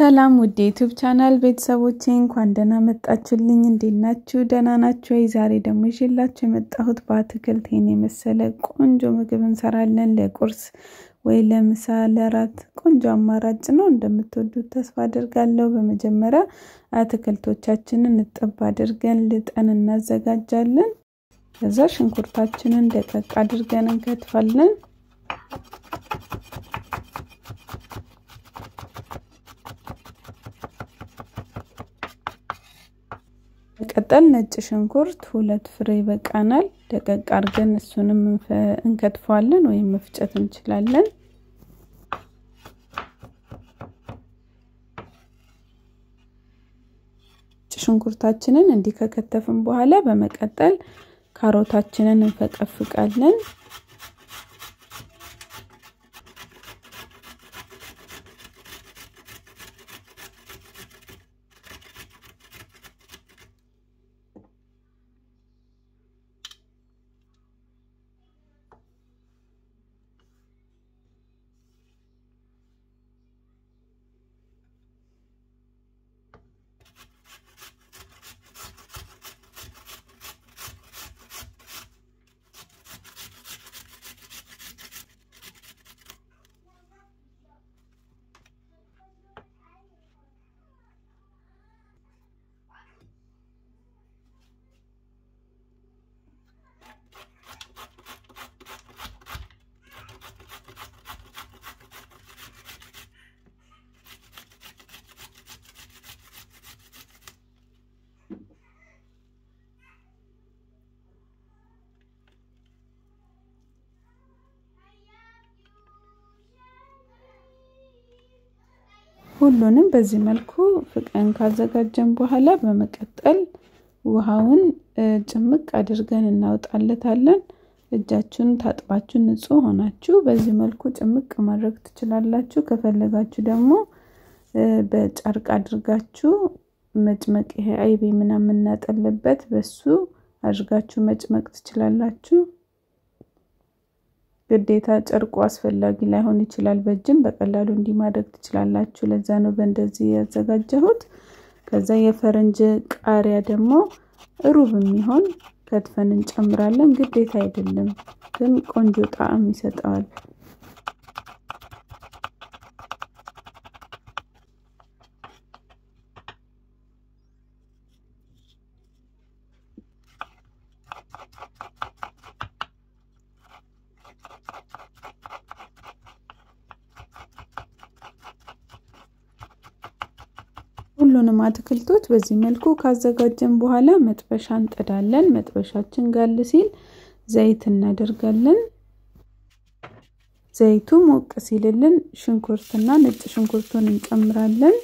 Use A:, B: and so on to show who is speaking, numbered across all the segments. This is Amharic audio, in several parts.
A: ሰላም ውድ ዩቲዩብ ቻናል ቤተሰቦቼ እንኳን ደህና መጣችሁልኝ እንዴናችሁ ደህና ናችሁ ዛሬ ደግሞ ይዤላችሁ የመጣሁት በአትክልት የመሰለ ቆንጆ ምግብ እንሰራለን ለቁርስ ወይ ለምሳ ለራት ቆንጆ አማራጭ ነው እንደምትወዱት ተስፋ አደርጋለሁ በመጀመሪያ አትክልቶቻችንን እንጠብ አድርገን ልጠን እናዘጋጃለን ከዛ ሽንኩርታችንን ደቀቅ አድርገን እንከትፋለን ቀጠል ነጭ ሽንኩርት 2 ፍሬ በቃናል ደቀቅ አድርገን እሱንም እንከትፋለን ወይ መፍጨት እንችላለን ሽንኩርታችንን እንዲህ ከከተፍን በኋላ በመቀጠል ካሮታችንን እንፈቀፍቃለን ሁሉንም በዚህ መልኩ ፍቀን ካዘጋጀን በኋላ በመቀጠል ውሃውን ጭምቅ አድርገን እናውጣለታለን እጃችሁን ታጥባችሁ ንጹህ ሆናችሁ በዚህ መልኩ ጭምቅ ማድረግ ትችላላችሁ ከፈለጋችሁ ደግሞ በጨርቅ አድርጋችሁ መጭመቅ ይሄ አይቤ ምናምን እናጠለበት በሱ አድርጋችሁ መጭመቅ ትችላላችሁ ግዴታ ጨርቁ አስፈላጊ ላይሆን ይችላል በእጅም በቀላሉ እንዲማድረግ ትችላላችሁ ለዛ ነው በእንደዚህ ያዘጋጀሁት ከዛ የፈረንጅ ቃሪያ ደግሞ ሩብ የሚሆን ከትፈን እንጨምራለን ግዴታ አይደለም ግን ቆንጆ ጣዕም ይሰጣል ሁሉንም አትክልቶች በዚህ መልኩ ካዘጋጀን በኋላ መጥበሻ እንጥዳለን መጥበሻችን ጋል ሲል ዘይት እናደርጋለን ዘይቱ ሞቅ ሲልልን ሽንኩርትና ነጭ ሽንኩርቱን እንጨምራለን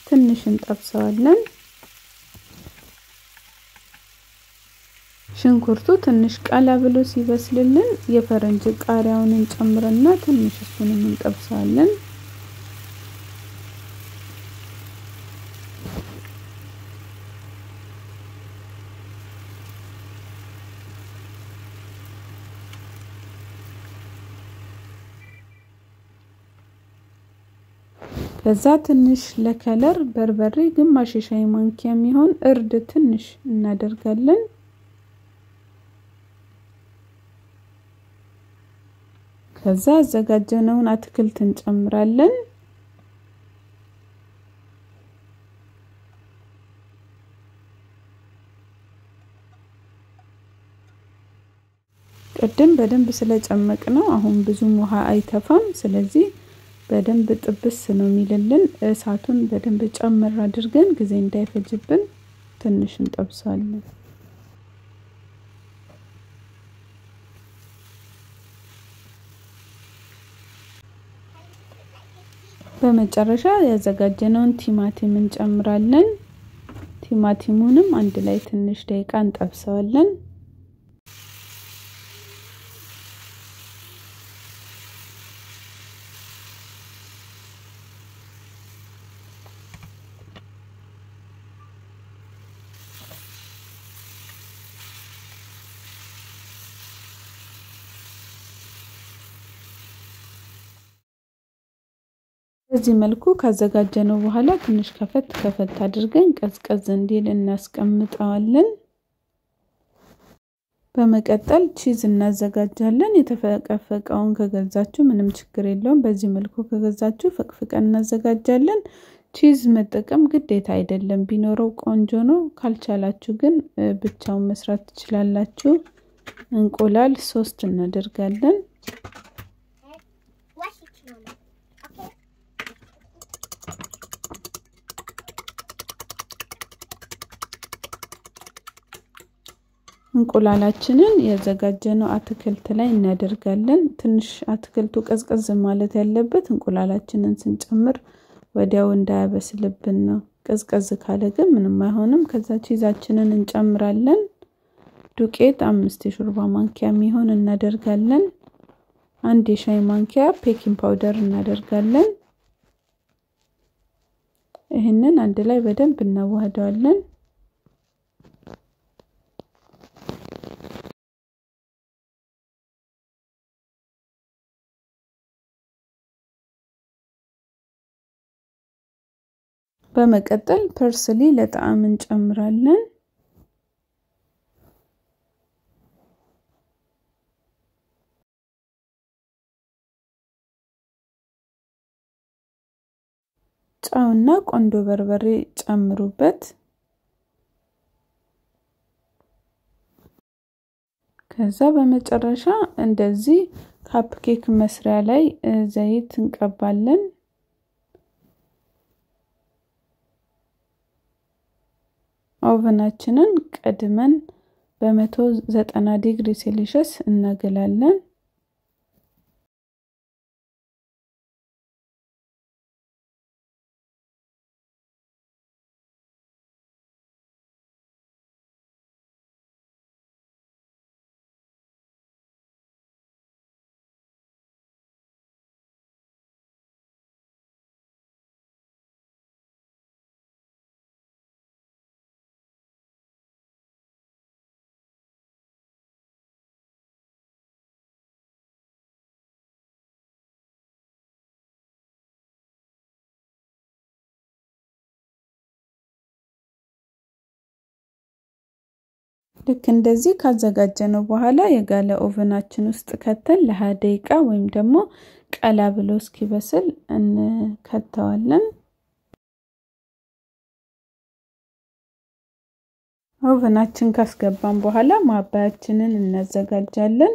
A: ትንሽ እንጠብሰዋለን ሽንኩርቱ ትንሽ ቀላ ብሎ ሲበስልልን የፈረንጅ ቃሪያውን እንጨምርና ትንሽ እሱንም እንጠብሰዋለን ከዛ ትንሽ ለከለር በርበሬ ግማሽ ሻይ ማንኪያ የሚሆን እርድ ትንሽ እናደርጋለን ከዛ አዘጋጀነውን አትክልት እንጨምራለን ቀደም በደንብ ስለጨመቅነው አሁን ብዙም ውሃ አይተፋም ስለዚህ በደንብ ጥብስ ነው የሚልልን እሳቱን በደንብ ጨምር አድርገን ጊዜ እንዳይፈጅብን ትንሽ እንጠብሳለን በመጨረሻ ያዘጋጀነውን ቲማቲም እንጨምራለን ቲማቲሙንም አንድ ላይ ትንሽ ደቂቃ እንጠብሰዋለን በዚህ መልኩ ካዘጋጀነው በኋላ ትንሽ ከፈት አድርገን ቀዝቀዝ እንዲል እናስቀምጣለን። በመቀጠል ቺዝ እናዘጋጃለን። የተፈቀፈቀውን ከገዛችሁ ምንም ችግር የለውም። በዚህ መልኩ ከገዛችሁ ፈቅፍቀን እናዘጋጃለን። ቺዝ መጠቀም ግዴታ አይደለም፣ ቢኖረው ቆንጆ ነው። ካልቻላችሁ ግን ብቻውን መስራት ትችላላችሁ። እንቁላል 3 እናደርጋለን። እንቁላላችንን ያዘጋጀነው አትክልት ላይ እናደርጋለን። ትንሽ አትክልቱ ቀዝቀዝ ማለት ያለበት እንቁላላችንን ስንጨምር ወዲያው እንዳያበስልብን ነው። ቀዝቀዝ ካለ ግን ምንም አይሆንም። ከዛ ቺዛችንን እንጨምራለን። ዱቄት 5 የሾርባ ማንኪያ የሚሆን እናደርጋለን። 1 የሻይ ማንኪያ ቤኪንግ ፓውደር እናደርጋለን። ይሄንን አንድ ላይ በደንብ እናዋህደዋለን። በመቀጠል ፐርስሊ ለጣዕም እንጨምራለን። ጨውና ቆንጆ በርበሬ ጨምሩበት። ከዛ በመጨረሻ እንደዚህ ካፕኬክ መስሪያ ላይ ዘይት እንቀባለን። ኦቨናችንን ቀድመን በ190 ዲግሪ ሴልሺየስ እናገላለን። ልክ እንደዚህ ካዘጋጀነው በኋላ የጋለ ኦቨናችን ውስጥ ከተን ለ20 ደቂቃ ወይም ደግሞ ቀላ ብሎ እስኪበስል እንከተዋለን። ኦቨናችን ካስገባን በኋላ ማባያችንን እናዘጋጃለን።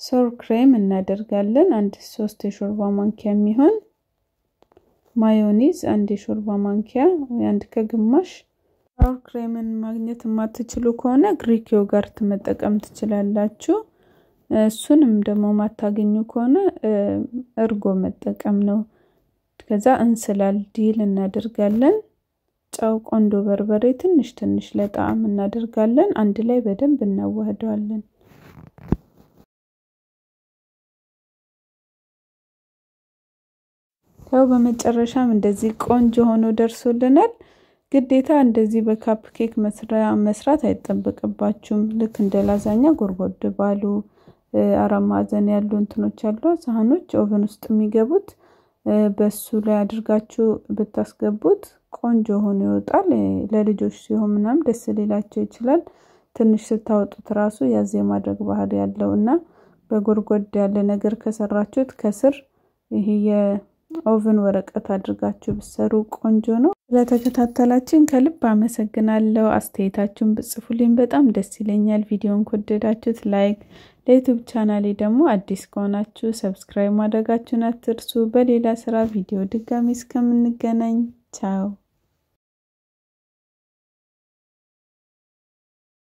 A: ሶር ክሬም እናደርጋለን። 1-3 የሾርባ ማንኪያ የሚሆን ማዮኒዝ 1 የሾርባ ማንኪያ ወይ 1 ከግማሽ። ሶር ክሬምን ማግኘት የማትችሉ ከሆነ ግሪክ ዮገርት መጠቀም ትችላላችሁ። እሱንም ደግሞ ማታገኙ ከሆነ እርጎ መጠቀም ነው። ከዛ እንስላል ዲል እናደርጋለን። ጨው፣ ቆንጆ በርበሬ ትንሽ ለጣዕም እናደርጋለን። አንድ ላይ በደንብ እናዋህደዋለን። ያው በመጨረሻም እንደዚህ ቆንጆ ሆኖ ደርሶልናል። ግዴታ እንደዚህ በካፕ ኬክ መስራት አይጠበቅባችሁም። ልክ እንደ ላዛኛ ጎርጎድ ባሉ አራማዘን ያሉ እንትኖች አሉ ሳህኖች ኦቨን ውስጥ የሚገቡት በሱ ላይ አድርጋችሁ ብታስገቡት ቆንጆ ሆኖ ይወጣል። ለልጆች ሲሆን ምናም ደስ ሊላቸው ይችላል። ትንሽ ስታወጡት ራሱ ያዝ የማድረግ ባህሪ ያለውና በጎርጎድ ያለ ነገር ከሰራችሁት ከስር ይሄ የኦቨን ወረቀት አድርጋችሁ ብትሰሩ ቆንጆ ነው። ለተከታተላችን ከልብ አመሰግናለሁ። አስተያየታችሁን ብጽፉልኝ በጣም ደስ ይለኛል። ቪዲዮን ከወደዳችሁት ላይክ፣ ለዩቲዩብ ቻናሌ ደግሞ አዲስ ከሆናችሁ ሰብስክራይብ ማድረጋችሁን አትርሱ። በሌላ ስራ ቪዲዮ ድጋሚ እስከምንገናኝ ቻው።